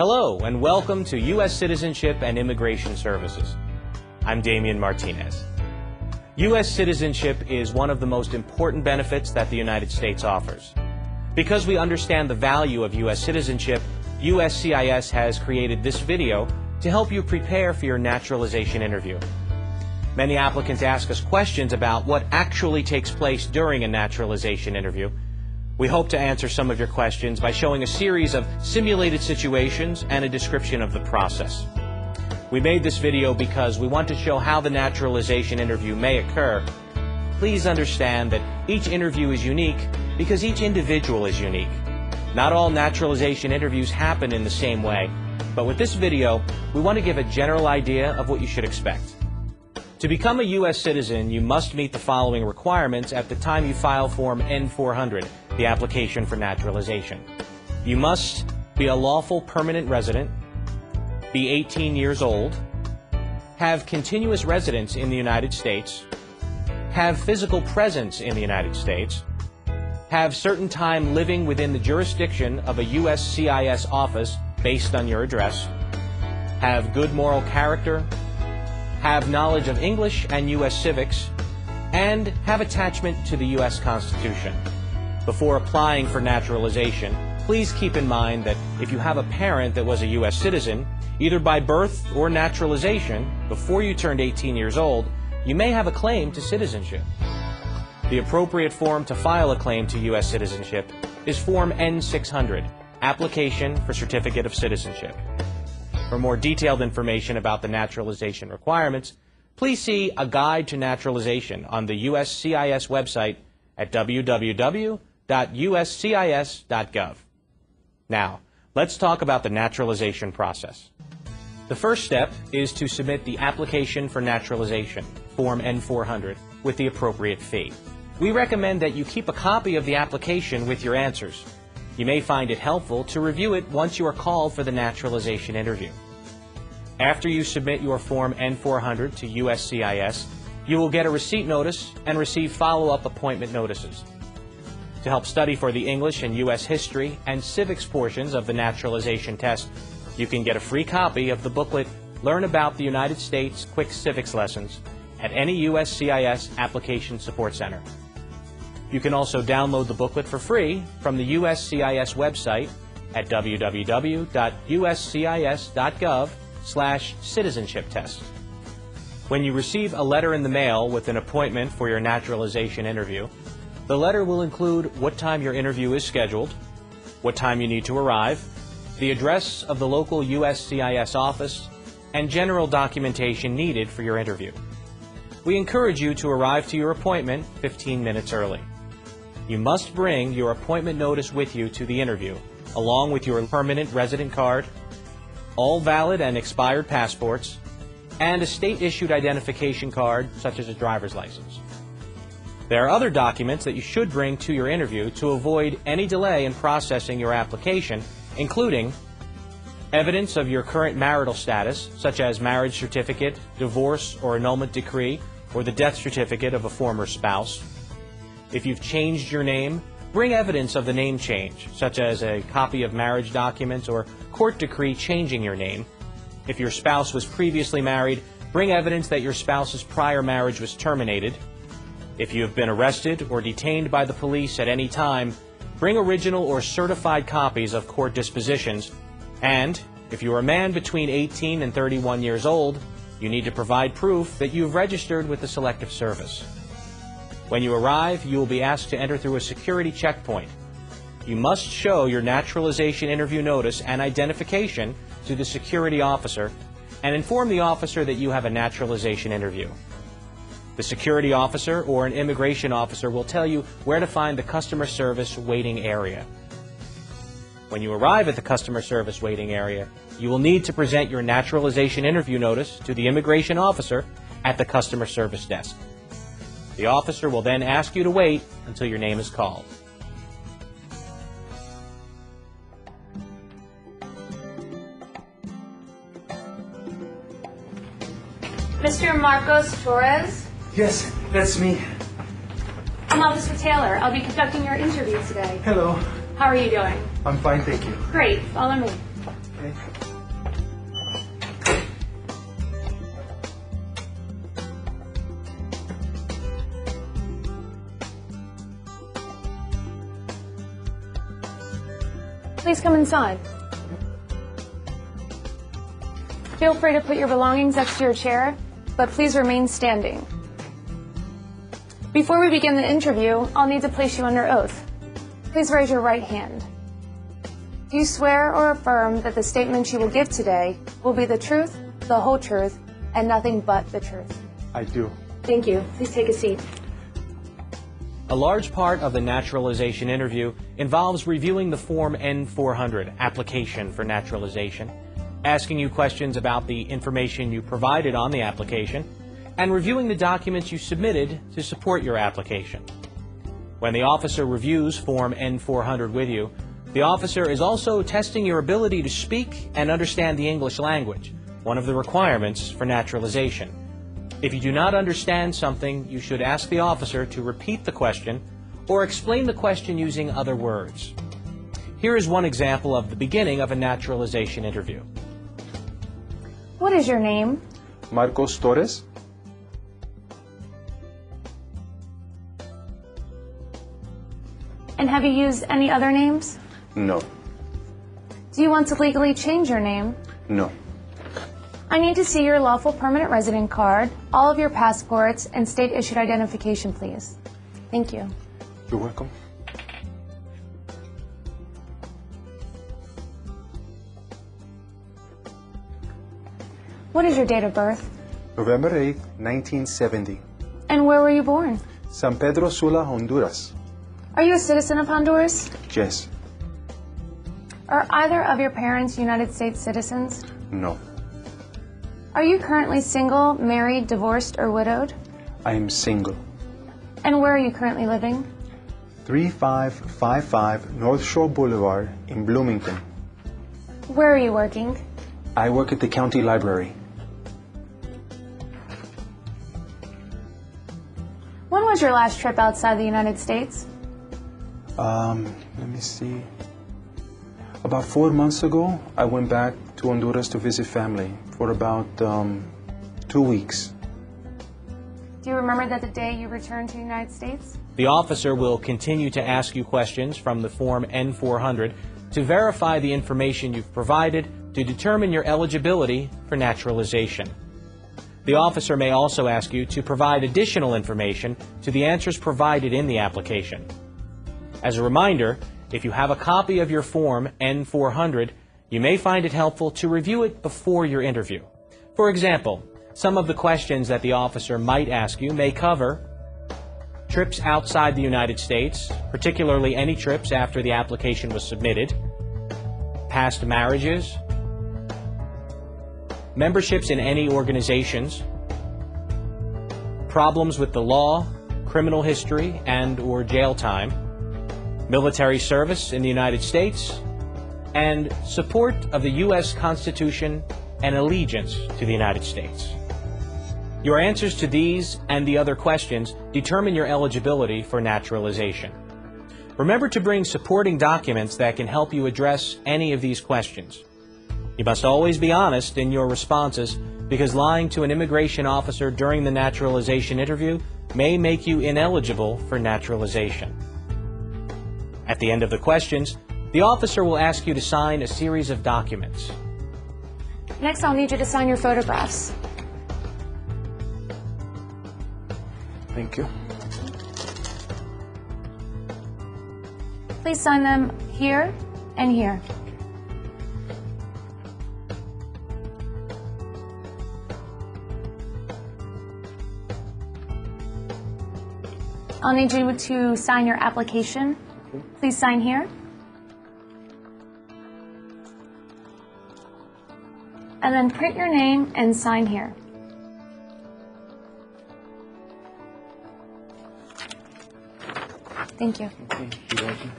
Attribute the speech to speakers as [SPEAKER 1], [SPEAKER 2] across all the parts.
[SPEAKER 1] Hello and welcome to U.S. Citizenship and Immigration Services. I'm Damian Martinez. U.S. citizenship is one of the most important benefits that the United States offers. Because we understand the value of U.S. citizenship, USCIS has created this video to help you prepare for your naturalization interview. Many applicants ask us questions about what actually takes place during a naturalization interview. We hope to answer some of your questions by showing a series of simulated situations and a description of the process. We made this video because we want to show how the naturalization interview may occur. Please understand that each interview is unique because each individual is unique. Not all naturalization interviews happen in the same way, but with this video, we want to give a general idea of what you should expect. To become a U.S. citizen, you must meet the following requirements at the time you file Form N-400, the application for naturalization. You must be a lawful permanent resident, be 18 years old, have continuous residence in the United States, have physical presence in the United States, have certain time living within the jurisdiction of a USCIS office based on your address, have good moral character, have knowledge of English and U.S. civics, and have attachment to the U.S. Constitution. Before applying for naturalization, please keep in mind that if you have a parent that was a U.S. citizen, either by birth or naturalization, before you turned 18 years old, you may have a claim to citizenship. The appropriate form to file a claim to U.S. citizenship is Form N-600, Application for Certificate of Citizenship. For more detailed information about the naturalization requirements, please see A Guide to Naturalization on the USCIS website at www.uscis.gov. Now, let's talk about the naturalization process. The first step is to submit the application for naturalization, Form N-400, with the appropriate fee. We recommend that you keep a copy of the application with your answers. You may find it helpful to review it once you are called for the naturalization interview. After you submit your Form N-400 to USCIS, you will get a receipt notice and receive follow-up appointment notices. To help study for the English and U.S. history and civics portions of the naturalization test, you can get a free copy of the booklet Learn About the United States Quick Civics Lessons at any USCIS Application Support Center. You can also download the booklet for free from the USCIS website at www.uscis.gov/citizenship test. When you receive a letter in the mail with an appointment for your naturalization interview, the letter will include what time your interview is scheduled, what time you need to arrive, the address of the local USCIS office, and general documentation needed for your interview. We encourage you to arrive to your appointment 15 minutes early. You must bring your appointment notice with you to the interview, along with your permanent resident card, all valid and expired passports, and a state-issued identification card, such as a driver's license. There are other documents that you should bring to your interview to avoid any delay in processing your application, including evidence of your current marital status, such as marriage certificate, divorce or annulment decree, or the death certificate of a former spouse. If you've changed your name, bring evidence of the name change, such as a copy of marriage documents or court decree changing your name. If your spouse was previously married, bring evidence that your spouse's prior marriage was terminated. If you have been arrested or detained by the police at any time, bring original or certified copies of court dispositions. And if you are a man between 18 and 31 years old, you need to provide proof that you've registered with the Selective Service. When you arrive, you will be asked to enter through a security checkpoint. You must show your naturalization interview notice and identification to the security officer and inform the officer that you have a naturalization interview. The security officer or an immigration officer will tell you where to find the customer service waiting area. When you arrive at the customer service waiting area, you will need to present your naturalization interview notice to the immigration officer at the customer service desk. The officer will then ask you to wait until your name is called.
[SPEAKER 2] Mr. Marcos Torres?
[SPEAKER 3] Yes, that's me.
[SPEAKER 2] I'm Officer Taylor. I'll be conducting your interview today.
[SPEAKER 3] Hello.
[SPEAKER 2] How are you doing?
[SPEAKER 3] I'm fine, thank you.
[SPEAKER 2] Great. Follow me.
[SPEAKER 3] Okay.
[SPEAKER 2] Please come inside. Feel free to put your belongings next to your chair, but please remain standing. Before we begin the interview, I'll need to place you under oath. Please raise your right hand. Do you swear or affirm that the statements you will give today will be the truth, the whole truth, and nothing but the truth?
[SPEAKER 3] I do.
[SPEAKER 2] Thank you. Please take a seat.
[SPEAKER 1] A large part of the naturalization interview involves reviewing the Form N-400, Application for Naturalization, asking you questions about the information you provided on the application, and reviewing the documents you submitted to support your application. When the officer reviews Form N-400 with you, the officer is also testing your ability to speak and understand the English language, one of the requirements for naturalization. If you do not understand something, you should ask the officer to repeat the question or explain the question using other words. Here is one example of the beginning of a naturalization interview.
[SPEAKER 2] What is your name?
[SPEAKER 3] Marcos Torres.
[SPEAKER 2] And have you used any other names?
[SPEAKER 3] No.
[SPEAKER 2] Do you want to legally change your name?
[SPEAKER 3] No.
[SPEAKER 2] I need to see your lawful permanent resident card, all of your passports, and state-issued identification, please. Thank you.
[SPEAKER 3] You're welcome.
[SPEAKER 2] What is your date of birth?
[SPEAKER 3] November 8th, 1970.
[SPEAKER 2] And where were you born?
[SPEAKER 3] San Pedro Sula, Honduras.
[SPEAKER 2] Are you a citizen of Honduras?
[SPEAKER 3] Yes.
[SPEAKER 2] Are either of your parents United States citizens?
[SPEAKER 3] No.
[SPEAKER 2] Are you currently single, married, divorced, or widowed?
[SPEAKER 3] I am single.
[SPEAKER 2] And where are you currently living?
[SPEAKER 3] 3555 North Shore Boulevard in Bloomington.
[SPEAKER 2] Where are you working?
[SPEAKER 3] I work at the county library.
[SPEAKER 2] When was your last trip outside the United States?
[SPEAKER 3] Let me see. About 4 months ago, I went back to Honduras to visit family for about 2 weeks.
[SPEAKER 2] Do you remember that the day you returned to the United States?
[SPEAKER 1] The officer will continue to ask you questions from the Form N-400 to verify the information you've provided to determine your eligibility for naturalization. The officer may also ask you to provide additional information to the answers provided in the application. As a reminder, if you have a copy of your Form N-400, you may find it helpful to review it before your interview. For example, some of the questions that the officer might ask you may cover trips outside the United States, particularly any trips after the application was submitted, past marriages, memberships in any organizations, problems with the law, criminal history and/or jail time, military service in the United States, and support of the U.S. Constitution and allegiance to the United States. Your answers to these and the other questions determine your eligibility for naturalization. Remember to bring supporting documents that can help you address any of these questions. You must always be honest in your responses because lying to an immigration officer during the naturalization interview may make you ineligible for naturalization. At the end of the questions, the officer will ask you to sign a series of documents.
[SPEAKER 2] Next, I'll need you to sign your photographs.
[SPEAKER 3] Thank you.
[SPEAKER 2] Please sign them here and here. I'll need you to sign your application. Please sign here. And then print your name and sign here. Thank you.
[SPEAKER 3] Okay, you're welcome.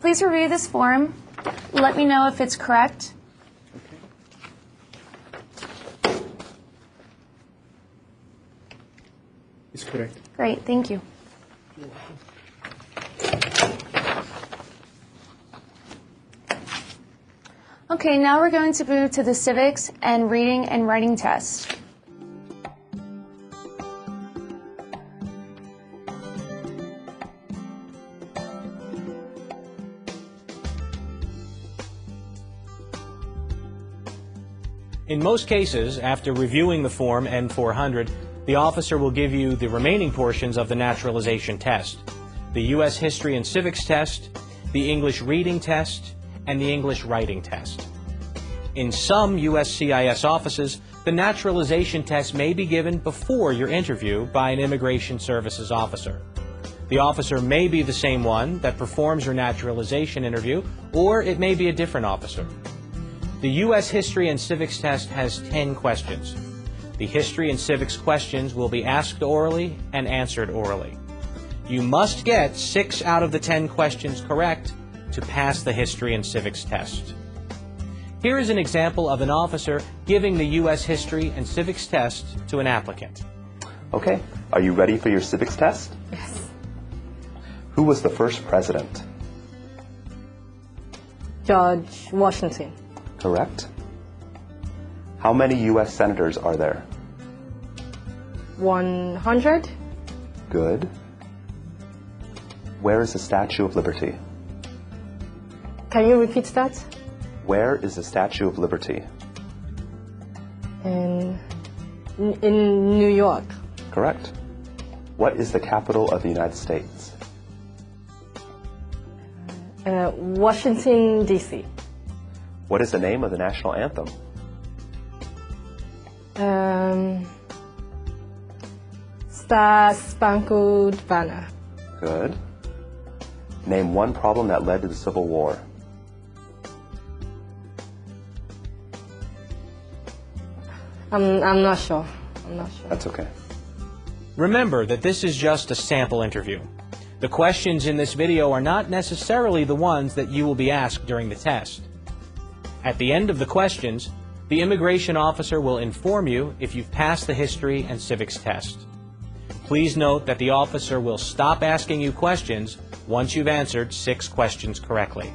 [SPEAKER 2] Please review this form. Let me know if it's correct.
[SPEAKER 3] Okay. It's correct.
[SPEAKER 2] Great, thank you.
[SPEAKER 3] You're welcome.
[SPEAKER 2] Okay, now we're going to move to the civics and reading and writing test.
[SPEAKER 1] In most cases, after reviewing the Form N-400, the officer will give you the remaining portions of the naturalization test: the U.S. History and Civics test, the English Reading test, and the English Writing test. In some USCIS offices, the naturalization test may be given before your interview by an Immigration Services officer. The officer may be the same one that performs your naturalization interview, or it may be a different officer. The U.S. History and Civics test has 10 questions. The History and Civics questions will be asked orally and answered orally. You must get 6 out of the 10 questions correct to pass the History and Civics test. Here is an example of an officer giving the U.S. History and Civics test to an applicant.
[SPEAKER 4] Okay, are you ready for your civics test?
[SPEAKER 5] Yes.
[SPEAKER 4] Who was the first president?
[SPEAKER 5] George Washington.
[SPEAKER 4] Correct. How many U.S. senators are there?
[SPEAKER 5] 100.
[SPEAKER 4] Good. Where is the Statue of Liberty?
[SPEAKER 5] Can you repeat that?
[SPEAKER 4] Where is the Statue of Liberty?
[SPEAKER 5] In New York.
[SPEAKER 4] Correct. What is the capital of the United States?
[SPEAKER 5] Washington, D.C.
[SPEAKER 4] What is the name of the national anthem?
[SPEAKER 5] Star Spangled Banner.
[SPEAKER 4] Good. Name one problem that led to the Civil War.
[SPEAKER 5] I'm not sure.
[SPEAKER 4] That's okay.
[SPEAKER 1] Remember that this is just a sample interview. The questions in this video are not necessarily the ones that you will be asked during the test. At the end of the questions, the immigration officer will inform you if you've passed the History and Civics test. Please note that the officer will stop asking you questions once you've answered 6 questions correctly.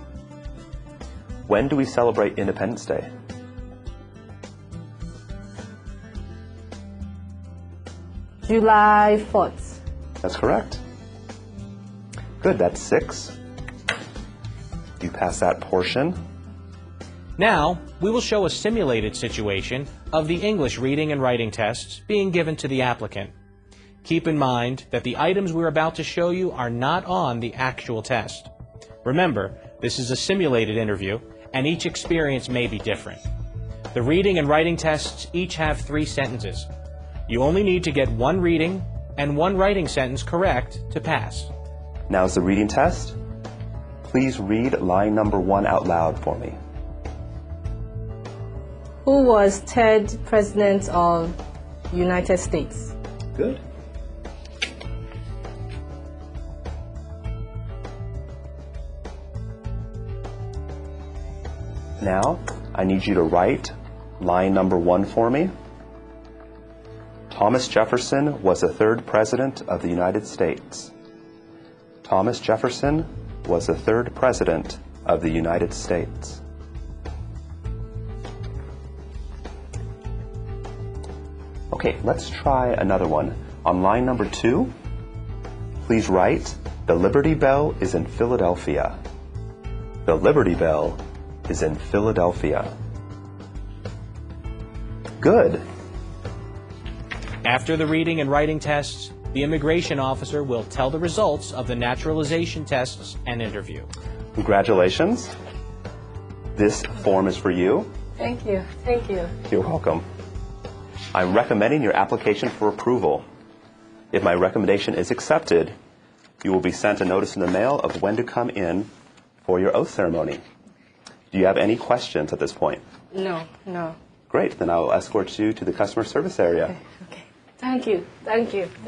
[SPEAKER 4] When do we celebrate Independence Day?
[SPEAKER 5] July 4th.
[SPEAKER 4] That's correct. Good, that's 6. You pass that portion.
[SPEAKER 1] Now, we will show a simulated situation of the English Reading and Writing tests being given to the applicant. Keep in mind that the items we're about to show you are not on the actual test. Remember, this is a simulated interview, and each experience may be different. The reading and writing tests each have 3 sentences. You only need to get 1 reading and 1 writing sentence correct to pass.
[SPEAKER 4] Now is the reading test. Please read line number 1 out loud for me.
[SPEAKER 5] Who was 3rd President of United States?
[SPEAKER 4] Good. Now, I need you to write line number 1 for me. Thomas Jefferson was the 3rd President of the United States. Thomas Jefferson was the 3rd President of the United States. Okay, let's try another one. On line number 2, please write, "The Liberty Bell is in Philadelphia." The Liberty Bell is in Philadelphia. Good.
[SPEAKER 1] After the reading and writing tests, the immigration officer will tell the results of the naturalization tests and interview.
[SPEAKER 4] Congratulations. This form is for you.
[SPEAKER 5] Thank you. Thank you.
[SPEAKER 4] You're welcome. I'm recommending your application for approval. If my recommendation is accepted, you will be sent a notice in the mail of when to come in for your oath ceremony. Do you have any questions at this point?
[SPEAKER 5] No.
[SPEAKER 4] Great, then I will escort you to the customer service area.
[SPEAKER 5] Okay. Thank you.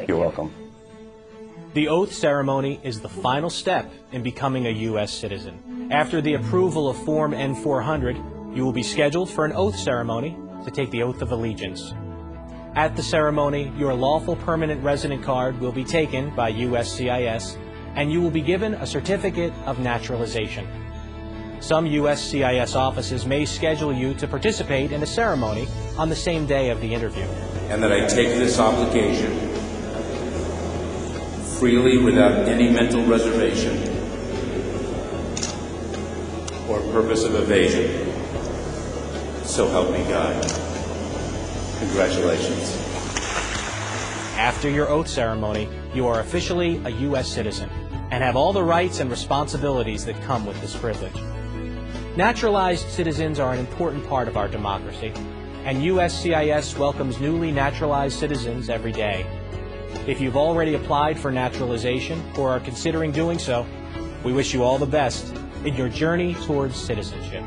[SPEAKER 4] You're welcome.
[SPEAKER 1] The oath ceremony is the final step in becoming a U.S. citizen. After the approval of Form N-400, you will be scheduled for an oath ceremony to take the oath of allegiance. At the ceremony, your lawful permanent resident card will be taken by USCIS, and you will be given a certificate of naturalization. Some USCIS offices may schedule you to participate in a ceremony on the same day of the interview.
[SPEAKER 6] And that I take this obligation freely without any mental reservation or purpose of evasion. So help me God. Congratulations.
[SPEAKER 1] After your oath ceremony, you are officially a U.S. citizen and have all the rights and responsibilities that come with this privilege. Naturalized citizens are an important part of our democracy, and USCIS welcomes newly naturalized citizens every day. If you've already applied for naturalization or are considering doing so, we wish you all the best in your journey towards citizenship.